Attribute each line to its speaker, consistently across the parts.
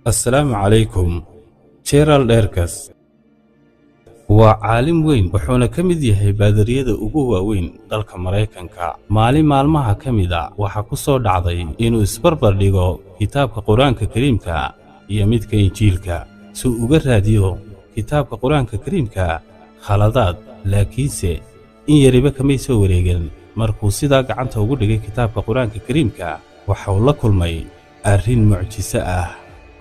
Speaker 1: السلام عليكم. جيرالد إيركس وعالم وين وحونا كمid yahay baadariyada ugu waaweyn dalka Mareykanka. Maalmaha kamida waxa ku soo dhacday inuu isbarbar dhigo kitaabka Quraanka Kariimka iyo midka Injiilka si uu uga raadiyo kitaabka Quraanka Kariimka khaladaad, laakiinse in yariba kamay soo wareegin. Markuu sidaa gacanta ugu dhigay kitaabka Quraanka Kariimka waxa uu la kulmay arrin mucjiso ah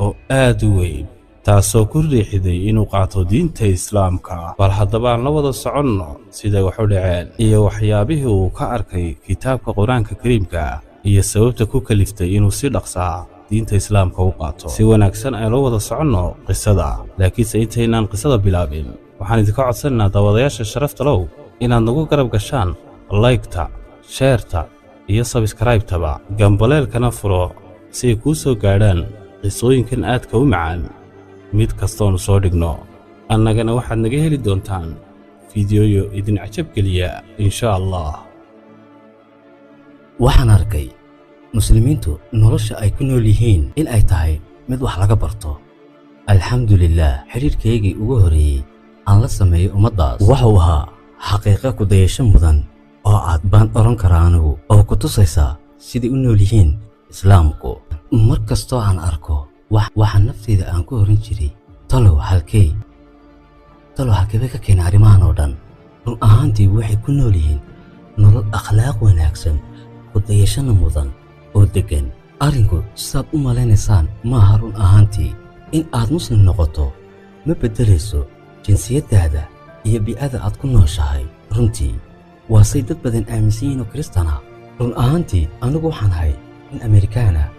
Speaker 1: oo aad u weyn, taasoo ku riixday inuu qaato diinta Islaamka. bal haddaba aan la wada soconno sida wax u dhaceen iyo waxyaabihii uu ka arkay kitaabka Quraanka Kariimka iyo sababta ku kaliftay inuu si dhaqsa diinta Islaamka u qaato. si wanaagsan ay la wada soconno qisada, laakiinse intaynaan qisada bilaabin waxaan idinka codsanaynaa daawadayaasha sharafta leh inaad nagu garab gashaan like-ta, share-ta iyo subscribe-taba, gambaleelkana furo si ay kuu soo gaadhaan qisooyinkan aadka u macaan mid kastoonu soo dhigno. annagana waxaad naga heli doontaan fiidiyoyo idin cajab geliya insha Allah.
Speaker 2: waxaan arkay muslimiintu nolosha ay ku nool yihiin in ay tahay mid wax laga barto. alxamdulillaah, xiriirkaygii ugu horeeyey aan la sameeyey ummaddaas wuxuu ahaa xaqiiqo ku dayasho mudan oo aad baan oran karaa anigu oo ku tusaysa sidai u nool yihiin islaamku. mar kastoo aan arko waxaan nafteyda aan ku horan jiray talow halkee bay ka keenay arrimahan oo dhan. run ahaantii waxay ku nool yihiin nolol akhlaaq wanaagsan, ku dayashana mudan oo deggan. arrinku sidaad u malaynaysaan maaha. run ahaantii in aad muslim noqoto ma beddelayso jinsiyaddaada iyo bi'ada aad ku nooshahay. runtii waa say dad badan aaminsan yihiin oo kristan ah. run ahaantii anigu waxaan ahay nin Amerikaan ah